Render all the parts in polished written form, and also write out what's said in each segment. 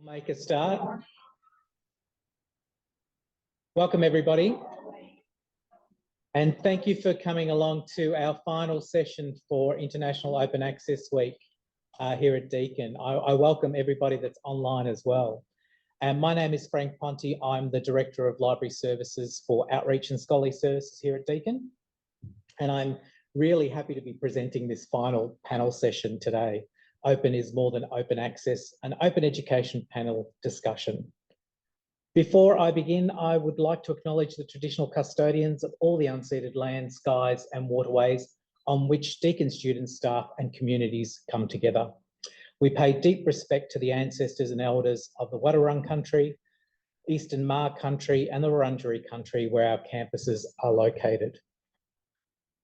We'll make a start. Welcome, everybody. And thank you for coming along to our final session for International Open Access Week here at Deakin. I welcome everybody that's online as well. And my name is Frank Ponti. I'm the Director of Library Services for Outreach and Scholarly Services here at Deakin. And I'm really happy to be presenting this final panel session today. Open is more than open access, an open education panel discussion. Before I begin, I would like to acknowledge the traditional custodians of all the unceded lands, skies and waterways on which Deakin students, staff and communities come together. We pay deep respect to the ancestors and elders of the Wadawurrung country, Eastern Maar country and the Wurundjeri country where our campuses are located.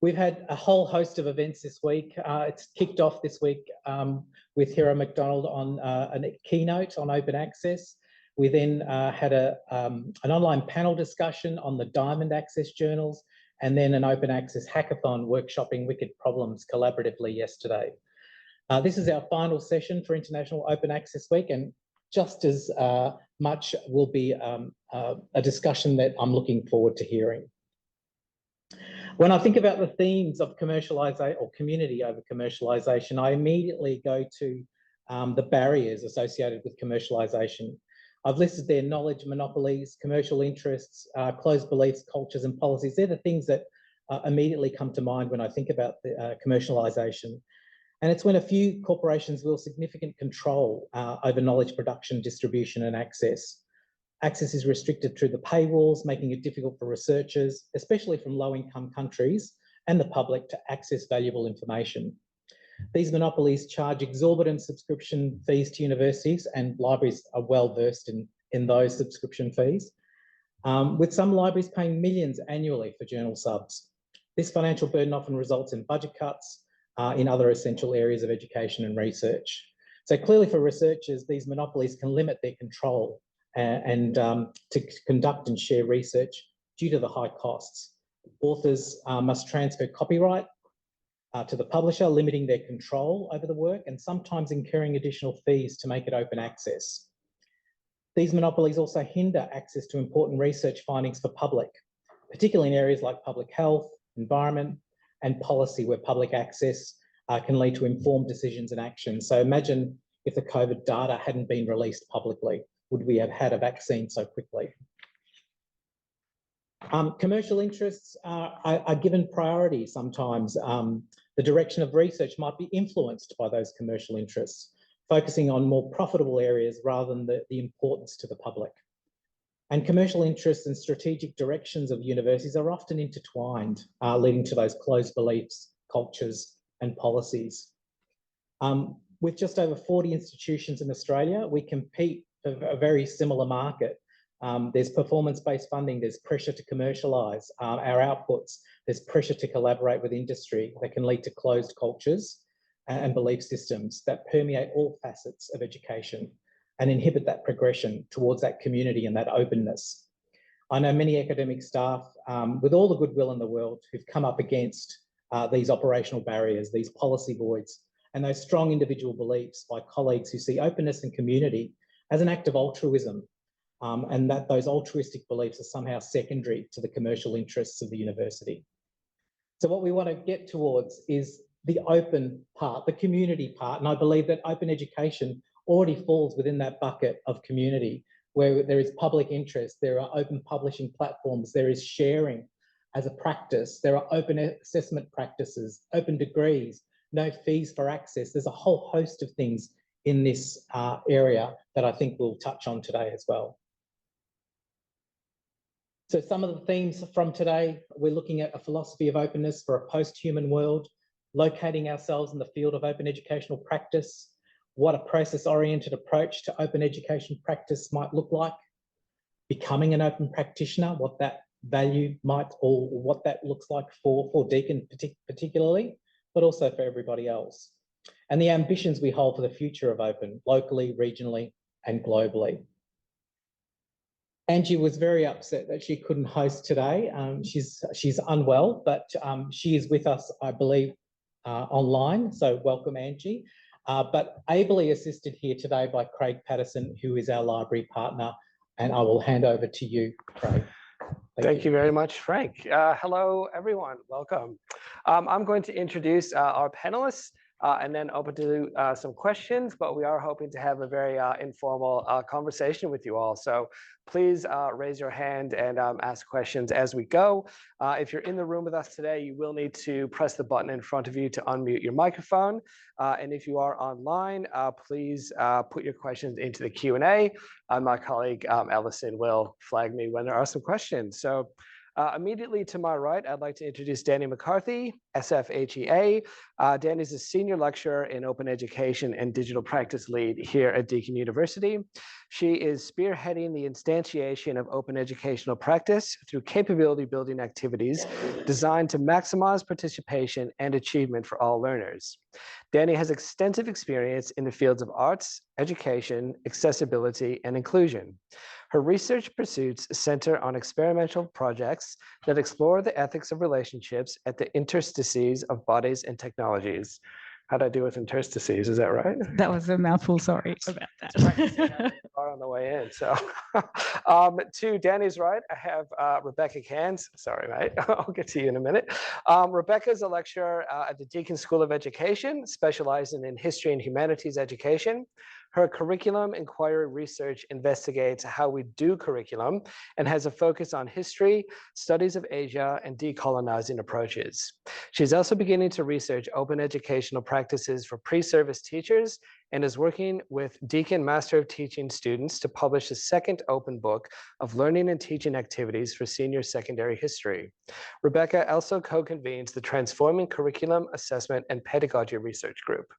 We've had a whole host of events this week. It's kicked off this week with Hero McDonald on a keynote on open access. We then had an online panel discussion on the Diamond Access journals, and then an open access hackathon workshopping wicked problems collaboratively yesterday. This is our final session for International Open Access Week, and just as much will be a discussion that I'm looking forward to hearing. When I think about the themes of commercialisation or community over commercialisation, I immediately go to the barriers associated with commercialisation. I've listed there knowledge monopolies, commercial interests, closed beliefs, cultures and policies. They're the things that immediately come to mind when I think about the, commercialisation. And it's when a few corporations wield significant control over knowledge production, distribution and access. Access is restricted through the paywalls, making it difficult for researchers, especially from low-income countries, and the public to access valuable information. These monopolies charge exorbitant subscription fees to universities, and libraries are well versed in those subscription fees, with some libraries paying millions annually for journal subs. This financial burden often results in budget cuts in other essential areas of education and research. So clearly for researchers, these monopolies can limit their control and to conduct and share research due to the high costs. Authors must transfer copyright to the publisher, limiting their control over the work and sometimes incurring additional fees to make it open access. These monopolies also hinder access to important research findings for public, particularly in areas like public health, environment and policy, where public access can lead to informed decisions and actions. So imagine if the COVID data hadn't been released publicly. Would we have had a vaccine so quickly? Commercial interests are given priority sometimes. The direction of research might be influenced by those commercial interests, focusing on more profitable areas rather than the importance to the public. And commercial interests and strategic directions of universities are often intertwined, leading to those closed beliefs, cultures and policies. With just over 40 institutions in Australia, we compete for a very similar market. There's performance-based funding, there's pressure to commercialise our outputs, there's pressure to collaborate with industry that can lead to closed cultures and belief systems that permeate all facets of education and inhibit that progression towards that community and that openness. I know many academic staff with all the goodwill in the world who've come up against these operational barriers, these policy voids, and those strong individual beliefs by colleagues who see openness and community as an act of altruism, and that those altruistic beliefs are somehow secondary to the commercial interests of the university. So what we want to get towards is the open part, the community part, and I believe that open education already falls within that bucket of community, where there is public interest, there are open publishing platforms, there is sharing as a practice, there are open assessment practices, open degrees, no fees for access. There's a whole host of things in this area that I think we'll touch on today as well. So some of the themes from today, we're looking at a philosophy of openness for a post-human world, locating ourselves in the field of open educational practice, what a process-oriented approach to open education practice might look like, becoming an open practitioner, what that value might, or what that looks like for Deakin particularly, but also for everybody else, and the ambitions we hold for the future of open, locally, regionally, and globally. Angie was very upset that she couldn't host today. She's unwell, but she is with us, I believe, online. So welcome, Angie. but ably assisted here today by Craig Patterson, who is our library partner. And I will hand over to you, Craig. Thank you very much, Frank. Hello, everyone. Welcome. I'm going to introduce our panelists and then open to some questions, but we are hoping to have a very informal conversation with you all. So please raise your hand and ask questions as we go. If you're in the room with us today, you will need to press the button in front of you to unmute your microphone. And if you are online, please put your questions into the Q&A. My colleague Ellison will flag me when there are some questions. So immediately to my right, I'd like to introduce Danny McCarthy, SFHEA. Danny is a senior lecturer in open education and digital practice lead here at Deakin University. She is spearheading the instantiation of open educational practice through capability building activities designed to maximize participation and achievement for all learners. Danny has extensive experience in the fields of arts, education, accessibility, and inclusion. Her research pursuits center on experimental projects that explore the ethics of relationships at the interstices of bodies and technologies. How'd I do with interstices? Is that right? That was a mouthful. Sorry about that. On the way in. So to Danny's right, I have Rebecca Cairns. Sorry, mate. I'll get to you in a minute. Rebecca is a lecturer at the Deakin School of Education, specializing in history and humanities education. Her curriculum inquiry research investigates how we do curriculum and has a focus on history, studies of Asia, and decolonizing approaches. She's also beginning to research open educational practices for pre-service teachers and is working with Deakin Master of Teaching students to publish a second open book of learning and teaching activities for senior secondary history. Rebecca also co-convenes the Transforming Curriculum Assessment and Pedagogy Research Group.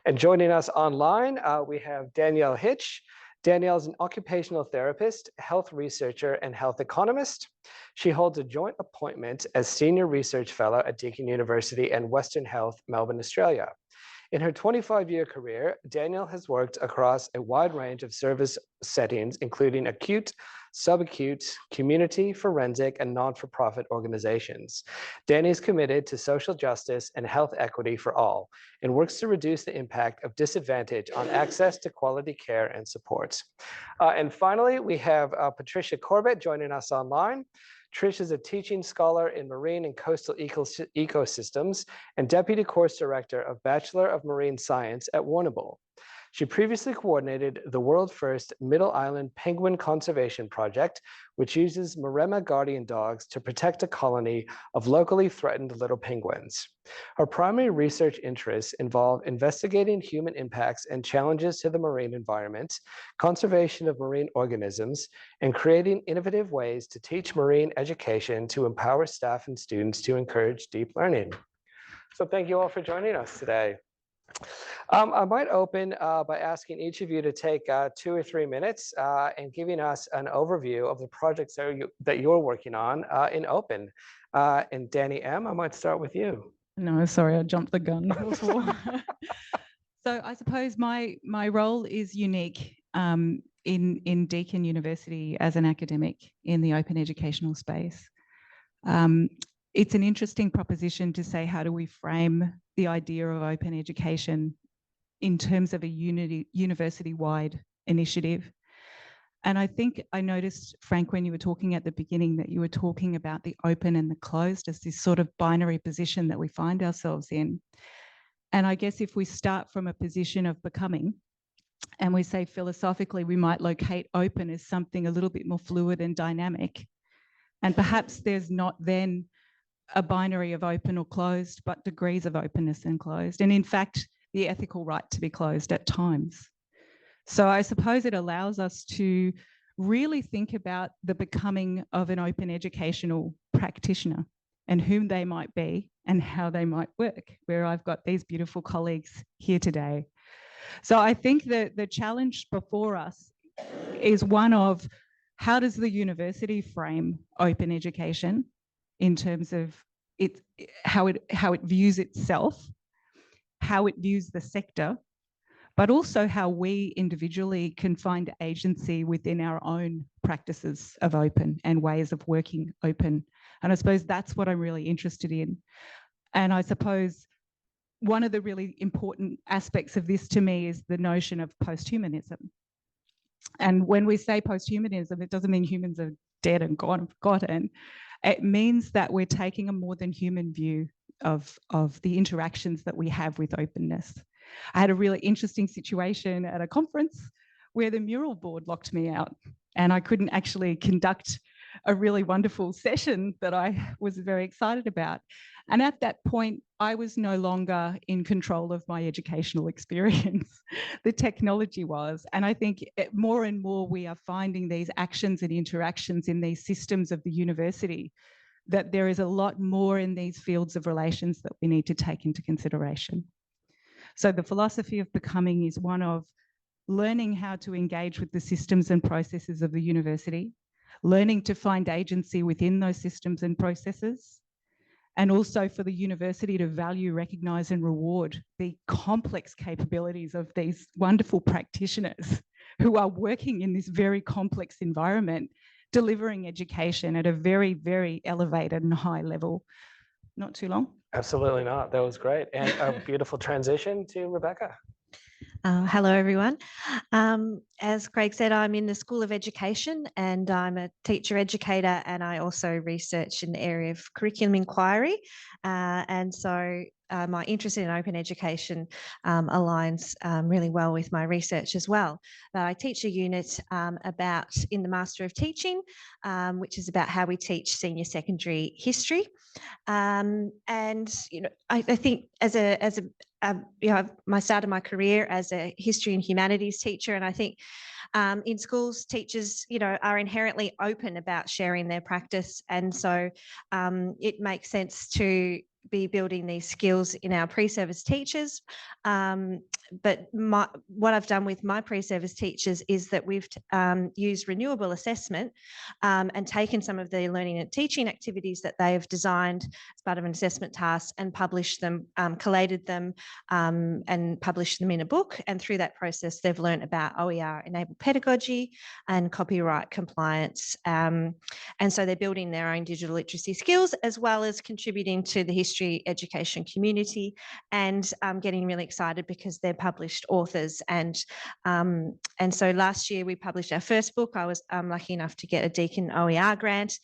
And joining us online, we have Danielle Hitch. Danielle is an occupational therapist, health researcher, and health economist. She holds a joint appointment as Senior Research Fellow at Deakin University and Western Health, Melbourne, Australia. In her 25-year career, Danielle has worked across a wide range of service settings, including acute, subacute, community, forensic, and non-for-profit organizations. Danny is committed to social justice and health equity for all and works to reduce the impact of disadvantage on access to quality care and support. And finally, we have Patricia Corbett joining us online. Trish is a teaching scholar in marine and coastal ecosystems and deputy course director of Bachelor of Marine Science at Warrnambool. She previously coordinated the world's first Middle Island penguin conservation project, which uses Maremma guardian dogs to protect a colony of locally threatened little penguins. Her primary research interests involve investigating human impacts and challenges to the marine environment, conservation of marine organisms, and creating innovative ways to teach marine education to empower staff and students to encourage deep learning. So thank you all for joining us today. I might open by asking each of you to take 2 or 3 minutes and giving us an overview of the projects that you're working on in Open. And Danny M., I might start with you. No, sorry, I jumped the gun before. So I suppose my role is unique in Deakin University as an academic in the open educational space. It's an interesting proposition to say, how do we frame the idea of open education in terms of a university-wide initiative? And I think I noticed, Frank, when you were talking at the beginning, that you were talking about the open and the closed as this sort of binary position that we find ourselves in. And I guess if we start from a position of becoming, and we say philosophically, we might locate open as something a little bit more fluid and dynamic. And perhaps there's not then a binary of open or closed, but degrees of openness and closed. And in fact, the ethical right to be closed at times. So I suppose it allows us to really think about the becoming of an open educational practitioner and whom they might be and how they might work, where I've got these beautiful colleagues here today. So I think that the challenge before us is one of, how does the university frame open education in terms of how it views itself, how it views the sector, but also how we individually can find agency within our own practices of open and ways of working open. And I suppose that's what I'm really interested in. And I suppose one of the really important aspects of this to me is the notion of posthumanism. And when we say posthumanism, it doesn't mean humans are dead and gone and forgotten. It means that we're taking a more than human view of the interactions that we have with openness. I had a really interesting situation at a conference where the mural board locked me out and I couldn't actually conduct a really wonderful session that I was very excited about. And at that point, I was no longer in control of my educational experience. The technology was. And I think more and more we are finding these actions and interactions in these systems of the university, that there is a lot more in these fields of relations that we need to take into consideration. So the philosophy of becoming is one of learning how to engage with the systems and processes of the university, learning to find agency within those systems and processes, and also for the university to value, recognise and reward the complex capabilities of these wonderful practitioners who are working in this very complex environment, delivering education at a very, very elevated and high level. Not too long? Absolutely not. That was great. And a beautiful transition to Rebecca. Hello, everyone. As Craig said, I'm in the School of Education and I'm a teacher educator, and I also research in the area of curriculum inquiry. And so my interest in open education aligns really well with my research as well. But I teach a unit about in the Master of Teaching, which is about how we teach senior secondary history. And you know, I think as a you know, I started my career as a history and humanities teacher, and I think in schools, teachers, you know, are inherently open about sharing their practice, and so it makes sense to be building these skills in our pre-service teachers. But what I've done with my pre-service teachers is that we've used renewable assessment and taken some of the learning and teaching activities that they have designed as part of an assessment task and published them, collated them and published them in a book. And through that process, they've learned about OER-enabled pedagogy and copyright compliance. And so they're building their own digital literacy skills, as well as contributing to the history education community, and getting really excited because they're published authors. And so last year we published our first book. I was lucky enough to get a Deakin OER grant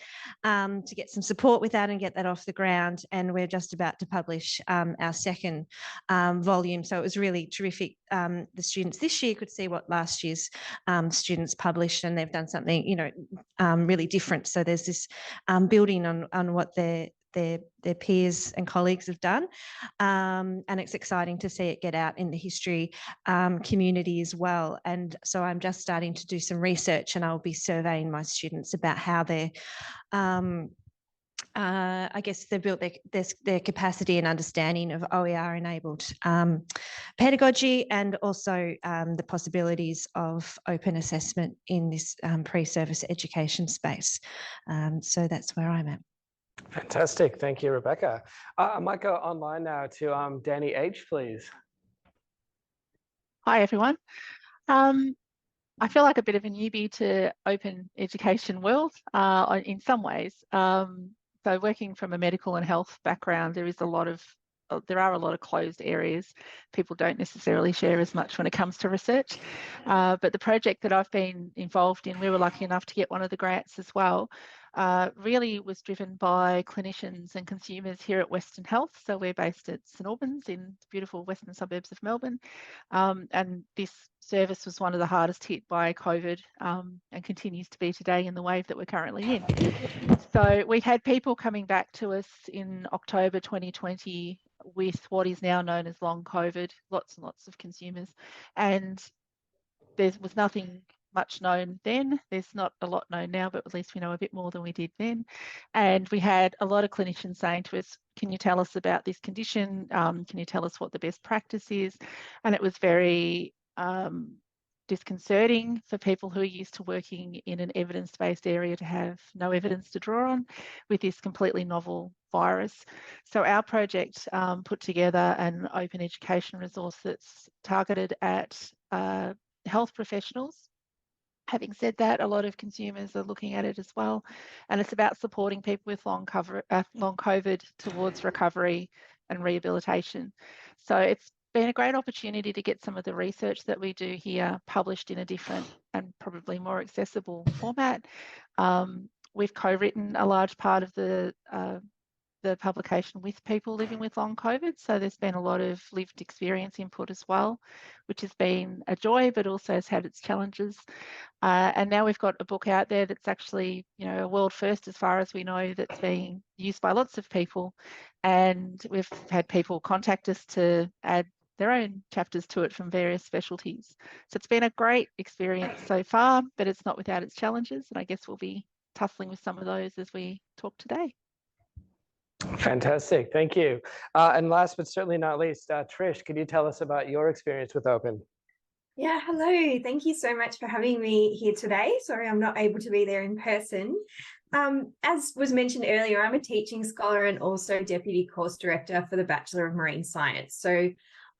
to get some support with that and get that off the ground. And we're just about to publish our second volume. So it was really terrific. The students this year could see what last year's students published, and they've done something, you know, really different. So there's this building on what their peers and colleagues have done, and it's exciting to see it get out in the history community as well. And so I'm just starting to do some research, and I'll be surveying my students about how they're I guess they've built their capacity and understanding of OER-enabled pedagogy, and also the possibilities of open assessment in this pre-service education space. So that's where I'm at. Fantastic. Thank you, Rebecca. I might go online now to Danny H, please. Hi, everyone. I feel like a bit of a newbie to open education world in some ways. So working from a medical and health background, there are a lot of closed areas. People don't necessarily share as much when it comes to research. But the project that I've been involved in, we were lucky enough to get one of the grants as well, really was driven by clinicians and consumers here at Western Health. So we're based at St Albans in the beautiful western suburbs of Melbourne. And this service was one of the hardest hit by COVID and continues to be today in the wave that we're currently in. So we had people coming back to us in October 2020 with what is now known as long COVID, lots and lots of consumers. And there was nothing much known then. There's not a lot known now, but at least we know a bit more than we did then. And we had a lot of clinicians saying to us, can you tell us about this condition? Can you tell us what the best practice is? And it was very disconcerting for people who are used to working in an evidence-based area to have no evidence to draw on with this completely novel virus. So our project put together an open education resource that's targeted at health professionals. Having said that, a lot of consumers are looking at it as well, and it's about supporting people with long COVID towards recovery and rehabilitation. So it's been a great opportunity to get some of the research that we do here published in a different and probably more accessible format. We've co-written a large part of the publication with people living with long COVID. So there's been a lot of lived experience input as well, which has been a joy, but also has had its challenges. And now we've got a book out there that's actually, you know, a world first as far as we know, that's being used by lots of people. And we've had people contact us to add their own chapters to it from various specialties. So it's been a great experience so far, but it's not without its challenges. And I guess we'll be tussling with some of those as we talk today. Fantastic, thank you. And last but certainly not least, Trish, could you tell us about your experience with Open? Yeah, hello. Thank you so much for having me here today. Sorry, I'm not able to be there in person. As was mentioned earlier, I'm a teaching scholar and also Deputy Course Director for the Bachelor of Marine Science. So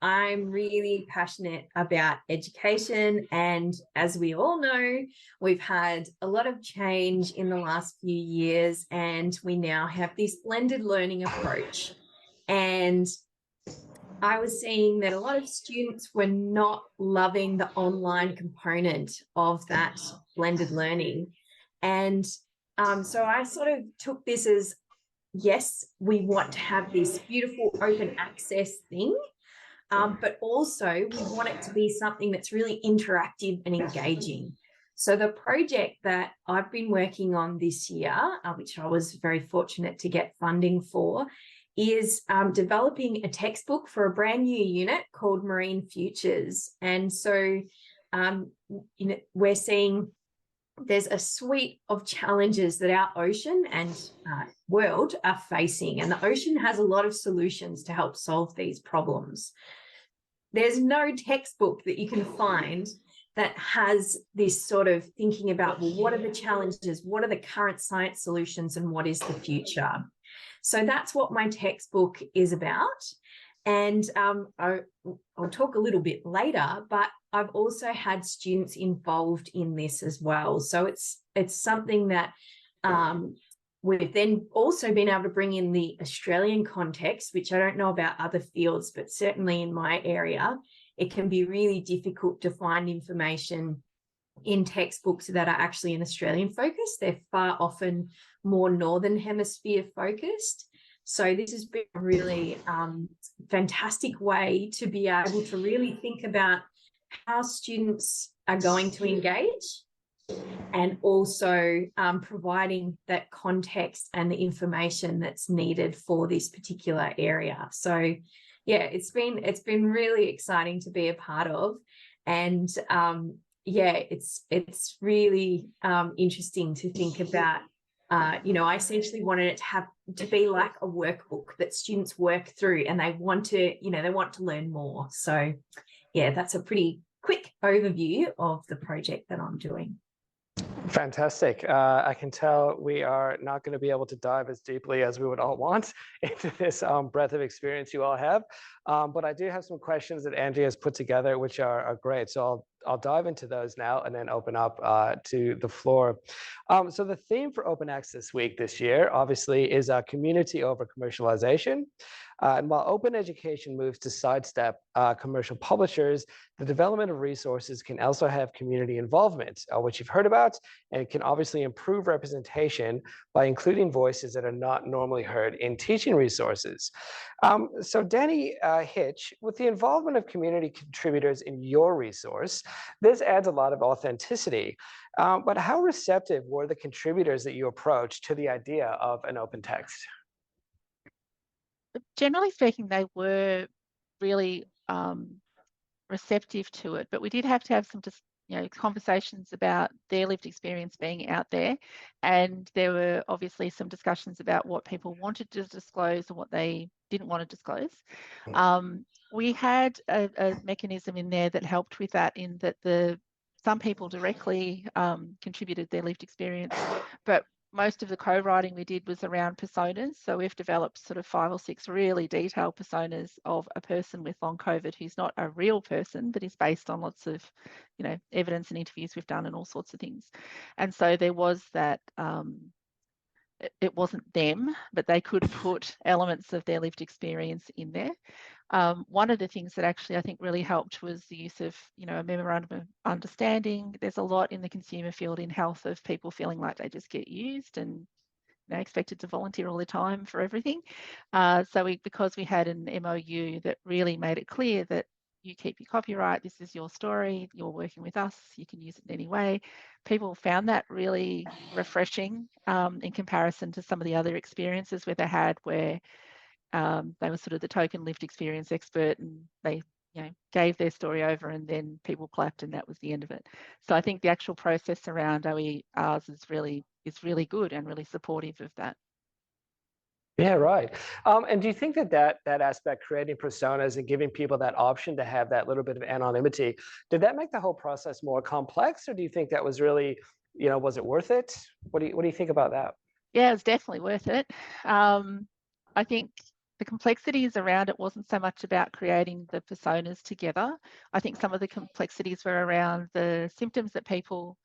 I'm really passionate about education. And as we all know, we've had a lot of change in the last few years, and we now have this blended learning approach. And I was seeing that a lot of students were not loving the online component of that blended learning. And so I sort of took this as, yes, we want to have this beautiful open access thing, but also we want it to be something that's really interactive and engaging. So the project that I've been working on this year, which I was very fortunate to get funding for, is developing a textbook for a brand new unit called Marine Futures. And so you know, we're seeing there's a suite of challenges that our ocean and world are facing, and the ocean has a lot of solutions to help solve these problems. There's no textbook that you can find that has this sort of thinking about, well, what are the challenges, what are the current science solutions, and what is the future? So that's what my textbook is about. And I'll talk a little bit later, but I've also had students involved in this as well. So it's something that we've then also been able to bring in the Australian context, which I don't know about other fields, but certainly in my area, it can be really difficult to find information in textbooks that are actually in Australian focus. They're far often more Northern Hemisphere focused. So this has been a really fantastic way to be able to really think about how students are going to engage, and also providing that context and the information that's needed for this particular area. So yeah, it's been really exciting to be a part of. And yeah, it's really interesting to think about. You know, I essentially wanted it to be like a workbook that students work through, and they want to, you know, they want to learn more. So yeah, that's a pretty quick overview of the project that I'm doing. Fantastic. I can tell we are not going to be able to dive as deeply as we would all want into this breadth of experience you all have. But I do have some questions that Andrea has put together, which are great. So I'll dive into those now and then open up to the floor. So the theme for Open Access Week this year, obviously, is community over commercialization. And while open education moves to sidestep commercial publishers, the development of resources can also have community involvement, which you've heard about, and it can obviously improve representation by including voices that are not normally heard in teaching resources. So Danny Hitch, with the involvement of community contributors in your resource, this adds a lot of authenticity. But how receptive were the contributors that you approached to the idea of an open text? Generally speaking, they were really receptive to it, but we did have to have some conversations about their lived experience being out there, and there were obviously some discussions about what people wanted to disclose and what they didn't want to disclose. We had a mechanism in there that helped with that, in that some people directly contributed their lived experience, but most of the co-writing we did was around personas. So we've developed sort of 5 or 6 really detailed personas of a person with long COVID who's not a real person, but is based on lots of, you know, evidence and interviews we've done and all sorts of things. And so there was that, it wasn't them, but they could put elements of their lived experience in there. One of the things that actually I think really helped was the use of, a memorandum of understanding. There's a lot in the consumer field in health of people feeling like they just get used and expected to volunteer all the time for everything. Because we had an MOU that really made it clear that you keep your copyright, this is your story, you're working with us, you can use it in any way. People found that really refreshing in comparison to some of the other experiences where they were sort of the token lived experience expert, and they gave their story over and then people clapped and that was the end of it. So I think the actual process around OERs is really good and really supportive of that. Yeah, right. And do you think that aspect, creating personas and giving people that option to have that little bit of anonymity, did that make the whole process more complex, or do you think that was really, was it worth it? What do you think about that? Yeah, it's definitely worth it. I think the complexities around it wasn't so much about creating the personas together. I think some of the complexities were around the symptoms that people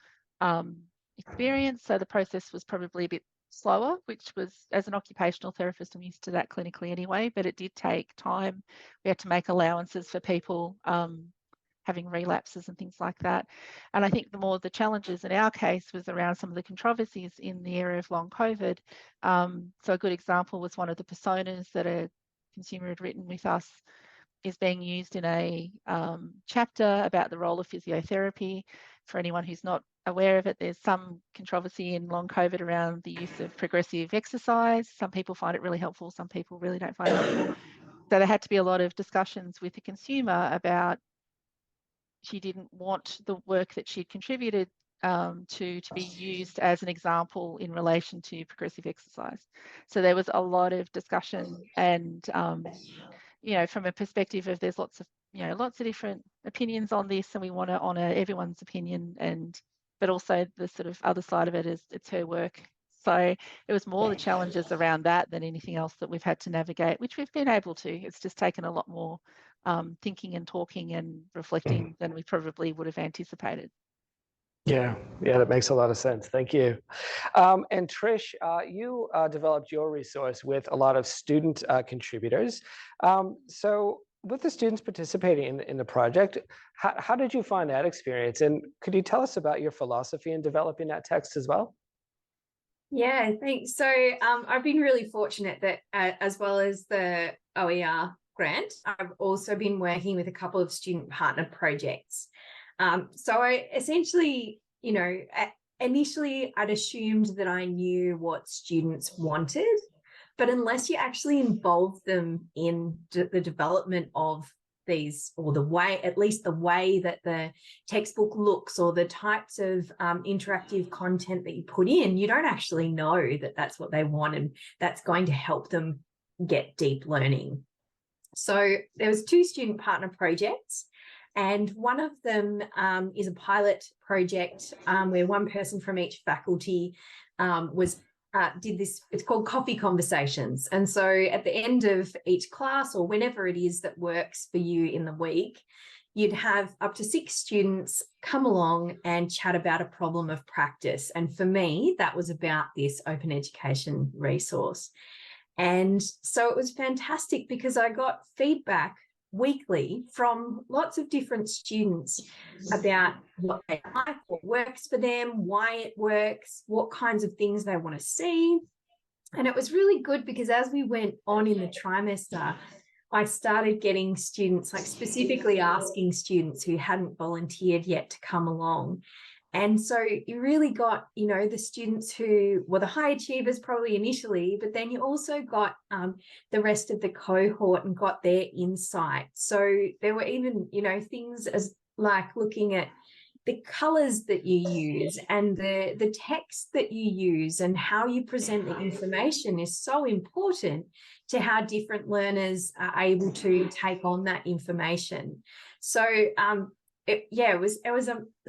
experience. So the process was probably a bit slower, which was, as an occupational therapist, I'm used to that clinically anyway, but it did take time. We had to make allowances for people having relapses and things like that. And I think the challenges in our case was around some of the controversies in the area of long COVID. So a good example was one of the personas that a consumer had written with us is being used in a chapter about the role of physiotherapy. For anyone who's not aware of it, there's some controversy in long COVID around the use of progressive exercise. Some people find it really helpful, some people really don't find it helpful. So there had to be a lot of discussions with the consumer about she didn't want the work that she'd contributed to be used as an example in relation to progressive exercise. So there was a lot of discussion and from a perspective of there's lots of different opinions on this, and we want to honour everyone's opinion, but also the sort of other side of it is it's her work. So it was more the challenges around that than anything else that we've had to navigate, which we've been able to. It's just taken a lot more thinking and talking and reflecting than we probably would have anticipated. Yeah, that makes a lot of sense. Thank you. And Trish, you developed your resource with a lot of student contributors. So with the students participating in the project, how did you find that experience? And could you tell us about your philosophy in developing that text as well? Yeah, thanks. So I've been really fortunate that as well as the OER grant, I've also been working with a couple of student partner projects. So I essentially, initially I'd assumed that I knew what students wanted, but unless you actually involve them in the development of these, or at least the way that the textbook looks or the types of interactive content that you put in, you don't actually know that that's what they want and that's going to help them get deep learning. So there was 2 student partner projects, and one of them is a pilot project where one person from each faculty did this. It's called Coffee Conversations. And so at the end of each class, or whenever it is that works for you in the week, you'd have up to 6 students come along and chat about a problem of practice. And for me, that was about this open education resource. And so it was fantastic because I got feedback weekly from lots of different students about what they like, what works for them, why it works, what kinds of things they want to see. And it was really good because as we went on in the trimester, I started getting students, like specifically asking students who hadn't volunteered yet to come along. And so you really got, the students who were the high achievers probably initially, but then you also got the rest of the cohort and got their insight. So there were even, things as like looking at the colors that you use and the text that you use and how you present the information is so important to how different learners are able to take on that information. So it was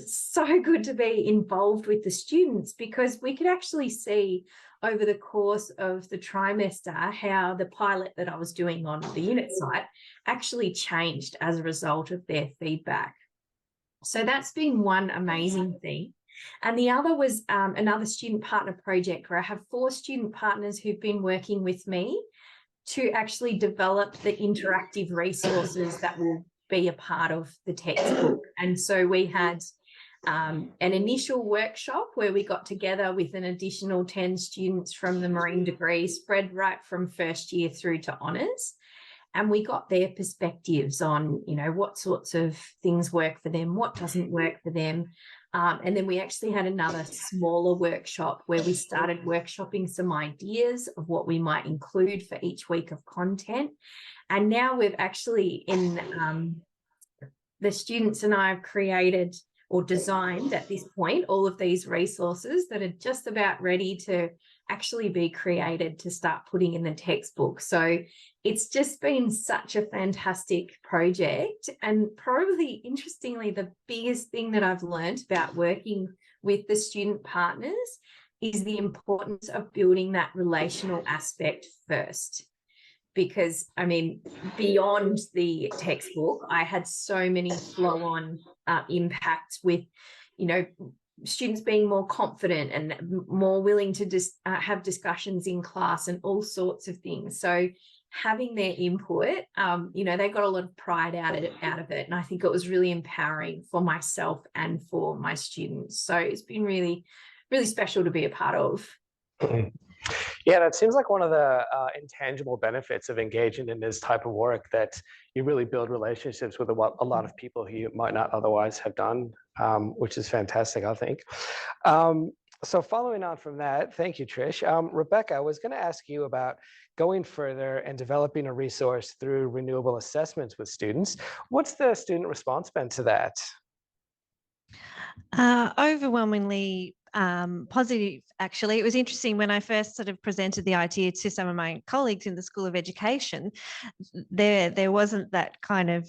so good to be involved with the students because we could actually see over the course of the trimester how the pilot that I was doing on the unit site actually changed as a result of their feedback. So that's been one amazing thing. And the other was another student partner project where I have 4 student partners who've been working with me to actually develop the interactive resources that will be a part of the textbook. And so we had an initial workshop where we got together with an additional 10 students from the marine degree, spread right from first year through to honours. And we got their perspectives on, you know, what sorts of things work for them, what doesn't work for them. And then we actually had another smaller workshop where we started workshopping some ideas of what we might include for each week of content. And now we've actually the students and I have created or designed at this point all of these resources that are just about ready to actually be created to start putting in the textbook. So it's just been such a fantastic project. And probably, interestingly, the biggest thing that I've learned about working with the student partners is the importance of building that relational aspect first. Because, I mean, beyond the textbook, I had so many flow-on impacts with, you know, students being more confident and more willing to just have discussions in class and all sorts of things. So having their input, you know, they got a lot of pride out of it. And I think it was really empowering for myself and for my students. So it's been really, really special to be a part of. Yeah, that seems like one of the intangible benefits of engaging in this type of work, that you really build relationships with a lot of people who you might not otherwise have done, which is fantastic, I think. So following on from that, thank you, Trish. Rebecca, I was going to ask you about going further and developing a resource through renewable assessments with students. What's the student response been to that? Overwhelmingly positive, actually. It was interesting when I first sort of presented the idea to some of my colleagues in the School of Education. There wasn't that kind of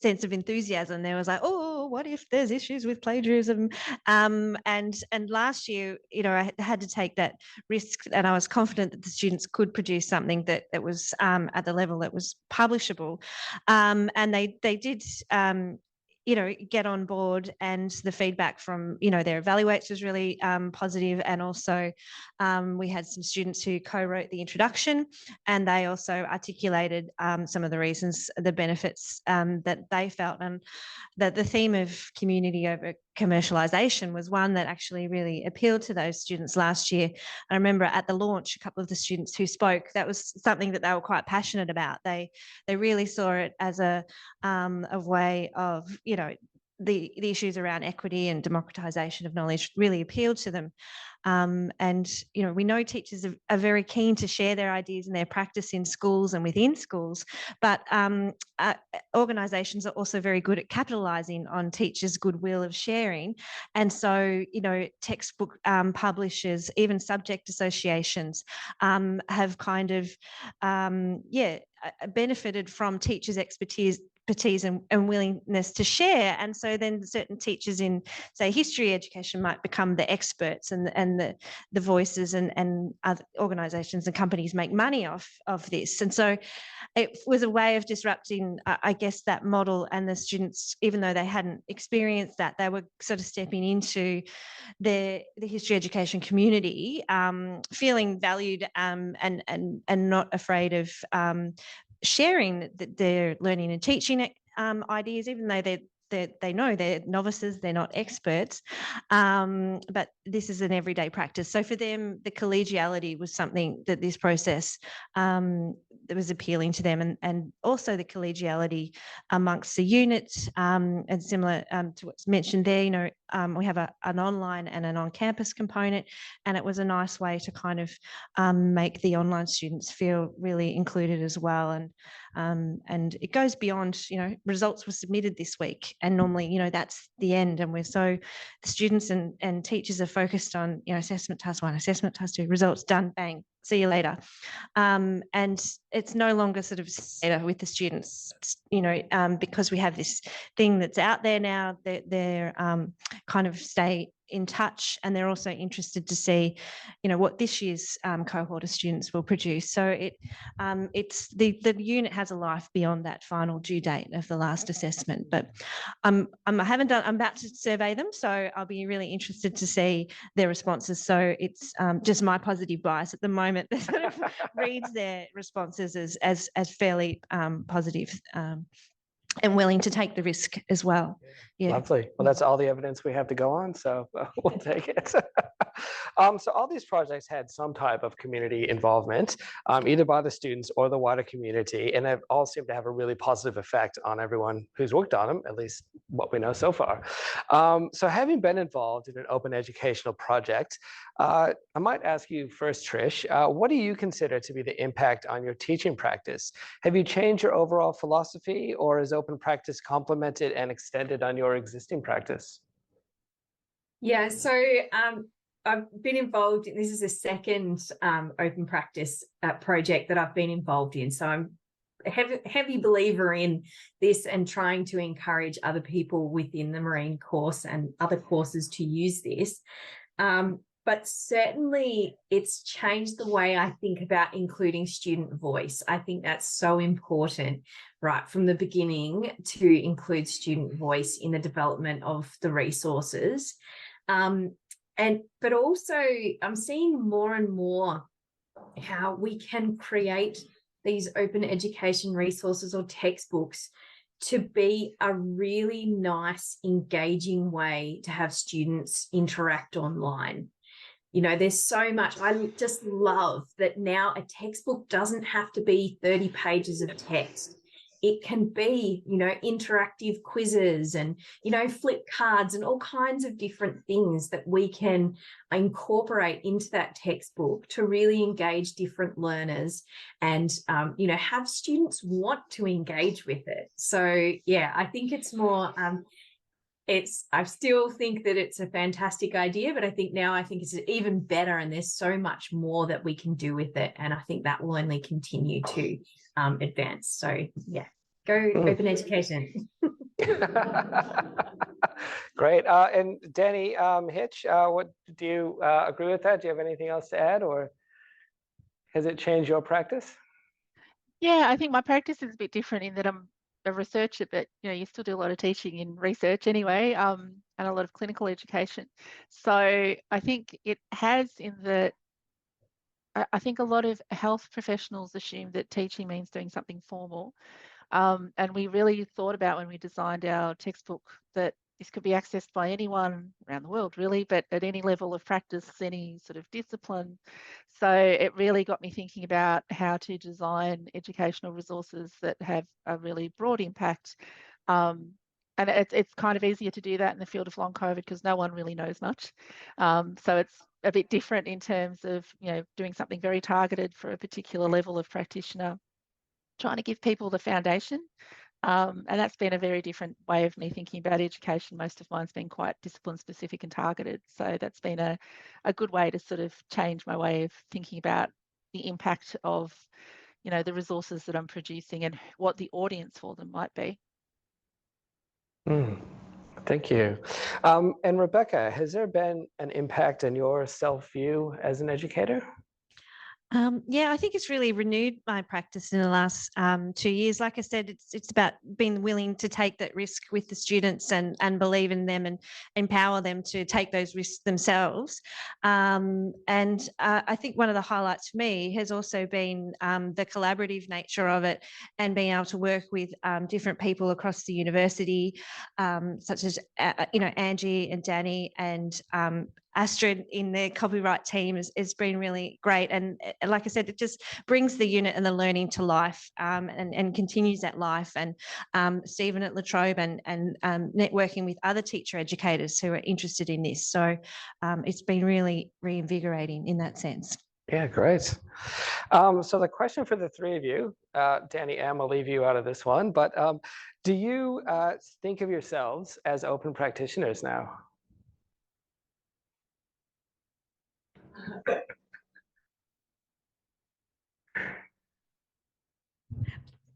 sense of enthusiasm. There was like, oh, what if there's issues with plagiarism? And last year, you know, I had to take that risk, and I was confident that the students could produce something that was at the level that was publishable, and they did. You know, get on board, and the feedback from, you know, their evaluators was really positive. And also we had some students who co-wrote the introduction, and they also articulated some of the reasons, the benefits that they felt, and that the theme of community over commercialisation was one that actually really appealed to those students last year. I remember at the launch, a couple of the students who spoke, that was something that they were quite passionate about. They really saw it as a way of, you know, the issues around equity and democratisation of knowledge really appealed to them. And, you know, we know teachers are very keen to share their ideas and their practice in schools and within schools, but organisations are also very good at capitalising on teachers' goodwill of sharing. And so, you know, textbook publishers, even subject associations have kind of, benefited from teachers' expertise and willingness to share. And so then certain teachers in, say, history education might become the experts, and the voices, and other organisations and companies make money off of this. And so it was a way of disrupting, I guess, that model. And the students, even though they hadn't experienced that, they were sort of stepping into the history education community, feeling valued and not afraid of sharing their learning and teaching ideas, even though they know they're novices, they're not experts, but this is an everyday practice. So for them, the collegiality was something that this process that was appealing to them, and also the collegiality amongst the units, and similar to what's mentioned there. You know, we have an online and an on-campus component, and it was a nice way to kind of make the online students feel really included as well. And it goes beyond, you know, results were submitted this week, and normally, you know, that's the end. And the students and teachers are focused on, you know, assessment task 1, assessment task 2, results done, bang, see you later. And it's no longer sort of with the students, you know, because we have this thing that's out there now, that they're kind of stay in touch, and they're also interested to see, what this year's cohort of students will produce. So it's the unit has a life beyond that final due date of the last assessment. But I'm about to survey them, so I'll be really interested to see their responses. So it's just my positive bias at the moment that sort of reads their responses as fairly positive. And willing to take the risk as well. Yeah. Lovely. Well, that's all the evidence we have to go on, so we'll take it. So all these projects had some type of community involvement, either by the students or the wider community, and they all seem to have a really positive effect on everyone who's worked on them, at least what we know so far. So having been involved in an open educational project, I might ask you first, Trish, what do you consider to be the impact on your teaching practice? Have you changed your overall philosophy, or is open practice complemented and extended on your existing practice? Yeah, so I've been involved in, this is the second open practice project that I've been involved in. So I'm a heavy believer in this and trying to encourage other people within the marine course and other courses to use this. But certainly it's changed the way I think about including student voice. I think that's so important right from the beginning to include student voice in the development of the resources. But also I'm seeing more and more how we can create these open education resources or textbooks to be a really nice, engaging way to have students interact online. There's so much. I just love that now a textbook doesn't have to be 30 pages of text. It can be, interactive quizzes and, flip cards and all kinds of different things that we can incorporate into that textbook to really engage different learners and, have students want to engage with it. So, yeah, I think it's more... I still think that it's a fantastic idea, but I think it's even better, and there's so much more that we can do with it. And I think that will only continue to advance. So yeah, go open education. Great. And Danny, Hitch, what do you agree with that? Do you have anything else to add, or has it changed your practice? Yeah, I think my practice is a bit different in that I'm a researcher, but you still do a lot of teaching in research anyway, and a lot of clinical education. So I think it has, in that I think a lot of health professionals assume that teaching means doing something formal, and we really thought about, when we designed our textbook, that this could be accessed by anyone around the world, really, but at any level of practice, any sort of discipline. So it really got me thinking about how to design educational resources that have a really broad impact. And it's kind of easier to do that in the field of long COVID because no one really knows much. So it's a bit different in terms of, doing something very targeted for a particular level of practitioner, trying to give people the foundation. And that's been a very different way of me thinking about education. Most of mine's been quite discipline specific and targeted. So that's been a good way to sort of change my way of thinking about the impact of, the resources that I'm producing and what the audience for them might be. Thank you. And Rebecca, has there been an impact in your self-view as an educator? Yeah, I think it's really renewed my practice in the last 2 years. Like I said, it's about being willing to take that risk with the students and believe in them and empower them to take those risks themselves. And I think one of the highlights for me has also been the collaborative nature of it, and being able to work with different people across the university, such as Angie and Danny and Astrid in their copyright team has been really great. And like I said, it just brings the unit and the learning to life, and continues that life. And Stephen at La Trobe and networking with other teacher educators who are interested in this. So it's been really reinvigorating in that sense. Yeah, great. So the question for the three of you, Danny, Em, I'll leave you out of this one, but do you think of yourselves as open practitioners now?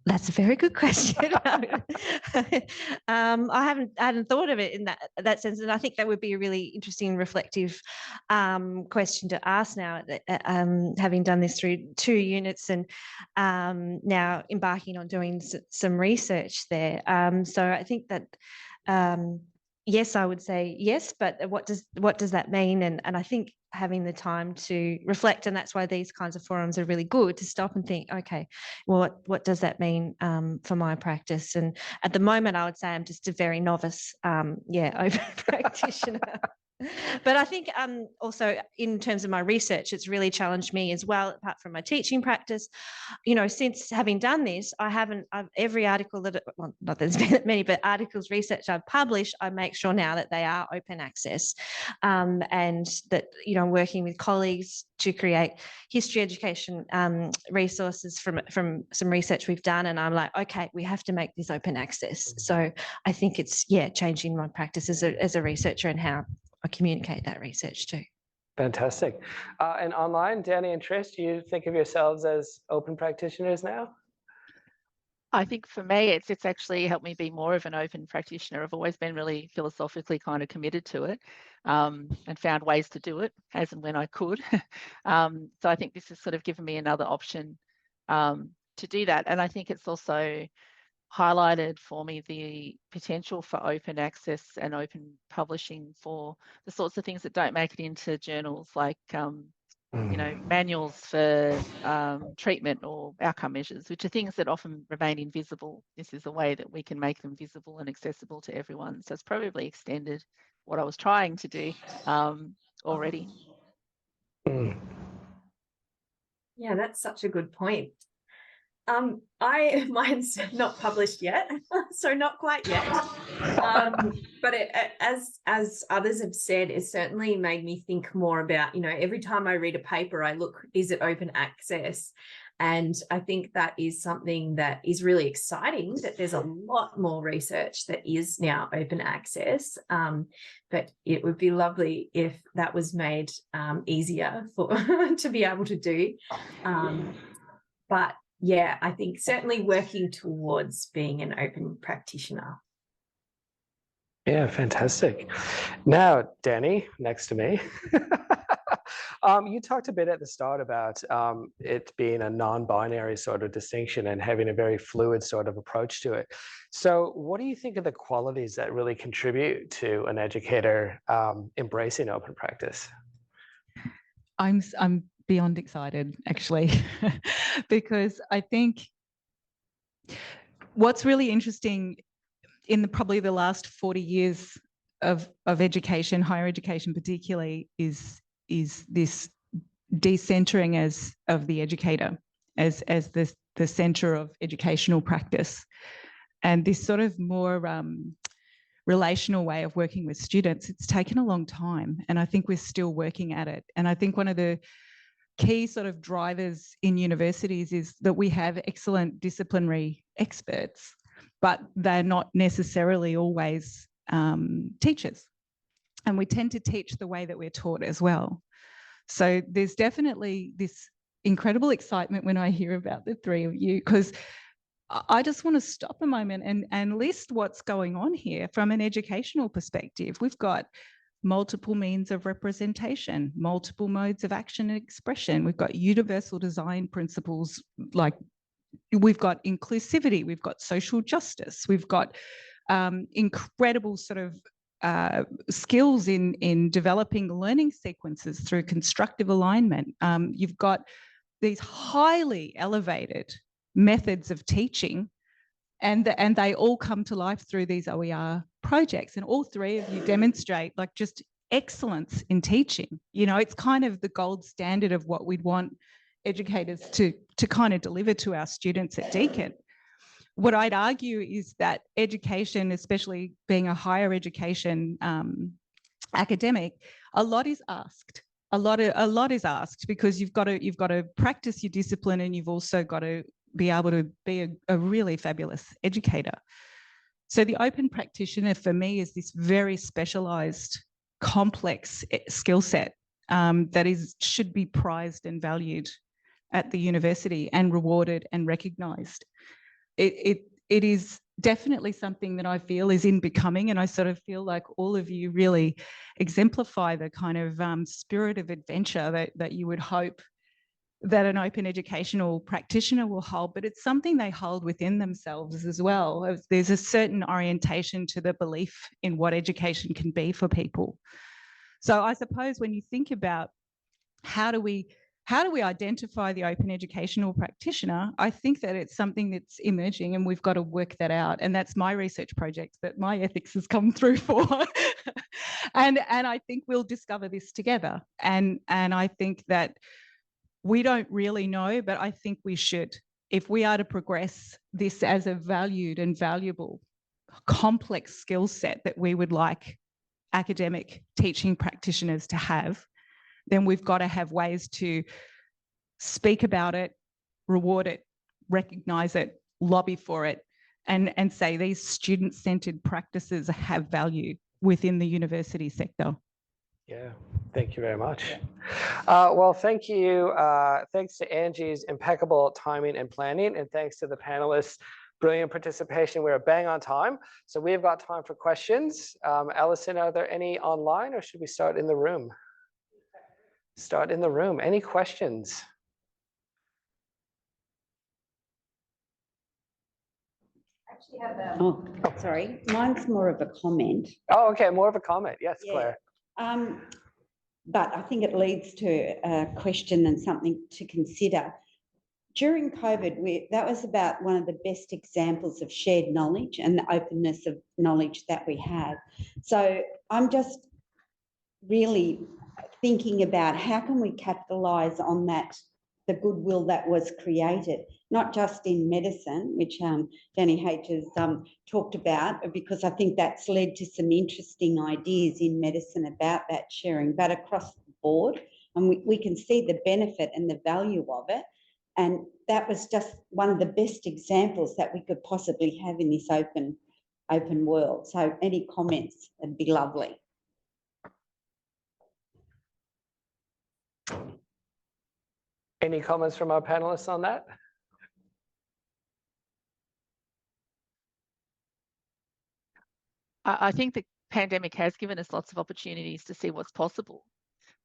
That's a very good question. I hadn't thought of it in that sense, and I think that would be a really interesting, reflective question to ask now. Having done this through 2 units and now embarking on doing some research there, so I think that yes, I would say yes, but what does that mean? And I think having the time to reflect, and that's why these kinds of forums are really good, to stop and think, okay, well, what does that mean for my practice? And at the moment, I would say I'm just a very novice, open practitioner. But I think also in terms of my research, it's really challenged me as well, apart from my teaching practice. You know, since having done this, every article well, not that there's been that many, but articles, research I've published, I make sure now that they are open access, and that, you know, I'm working with colleagues to create history education resources from some research we've done. And I'm like, okay, we have to make this open access. So I think it's, changing my practice as a researcher and how I communicate that research too. Fantastic. And online, Danny and Trish, do you think of yourselves as open practitioners now? I think for me, it's actually helped me be more of an open practitioner. I've always been really philosophically kind of committed to it, and found ways to do it as and when I could. So I think this has sort of given me another option to do that. And I think it's also highlighted for me the potential for open access and open publishing for the sorts of things that don't make it into journals, like you know, manuals for treatment or outcome measures, which are things that often remain invisible. This is a way that we can make them visible and accessible to everyone. So it's probably extended what I was trying to do already. Yeah, that's such a good point. Mine's not published yet, so not quite yet. But as others have said, it certainly made me think more about, you know, every time I read a paper, I look, is it open access? And I think that is something that is really exciting, that there's a lot more research that is now open access. But it would be lovely if that was made easier to be able to do. But yeah, I think certainly working towards being an open practitioner. Yeah, fantastic. Now, Danny, next to me, you talked a bit at the start about it being a non-binary sort of distinction and having a very fluid sort of approach to it. So what do you think are the qualities that really contribute to an educator embracing open practice? I'm beyond excited, actually, because I think what's really interesting in probably the last 40 years of education, higher education particularly, is this decentering of the educator as the center of educational practice, and this sort of more relational way of working with students. It's taken a long time, and I think we're still working at it. And I think one of the key sort of drivers in universities is that we have excellent disciplinary experts, but they're not necessarily always teachers. And we tend to teach the way that we're taught as well. So there's definitely this incredible excitement when I hear about the three of you, because I just want to stop a moment and list what's going on here from an educational perspective. We've got multiple means of representation, multiple modes of action and expression. We've got universal design principles, like we've got inclusivity, we've got social justice, we've got incredible sort of skills in developing learning sequences through constructive alignment. You've got these highly elevated methods of teaching, and they all come to life through these OER projects. And all three of you demonstrate like just excellence in teaching. You know, it's kind of the gold standard of what we'd want educators to kind of deliver to our students at Deakin. What I'd argue is that education, especially being a higher education academic, a lot is asked. A lot is asked because you've got to practice your discipline, and you've also got to be able to be a really fabulous educator. So the open practitioner for me is this very specialized, complex skill set that should be prized and valued at the university and rewarded and recognized. it is definitely something that I feel is in becoming, and I sort of feel like all of you really exemplify the kind of spirit of adventure that you would hope that an open educational practitioner will hold, but it's something they hold within themselves as well. There's a certain orientation to the belief in what education can be for people. So I suppose when you think about how do we identify the open educational practitioner, I think that it's something that's emerging and we've got to work that out. And that's my research project that my ethics has come through for. and I think we'll discover this together. And I think that we don't really know, but I think we should, if we are to progress this as a valued and valuable, complex skill set that we would like academic teaching practitioners to have, then we've got to have ways to speak about it, reward it, recognise it, lobby for it, and say these student-centred practices have value within the university sector. Yeah, thank you very much. Well, thank you. Thanks to Angie's impeccable timing and planning, and thanks to the panelists' brilliant participation. We're bang on time. So we've got time for questions. Alison, are there any online, or should we start in the room? Start in the room. Any questions? Actually have sorry, mine's more of a comment. Oh, okay, more of a comment. Yes, yeah. Claire. But I think it leads to a question and something to consider. During COVID, that was about one of the best examples of shared knowledge and the openness of knowledge that we have. So I'm just really thinking about how can we capitalise on that, the goodwill that was created, not just in medicine, which Danny H has talked about, because I think that's led to some interesting ideas in medicine about that sharing, but across the board, and we can see the benefit and the value of it. And that was just one of the best examples that we could possibly have in this open world. So any comments would be lovely. Any comments from our panelists on that? I think the pandemic has given us lots of opportunities to see what's possible,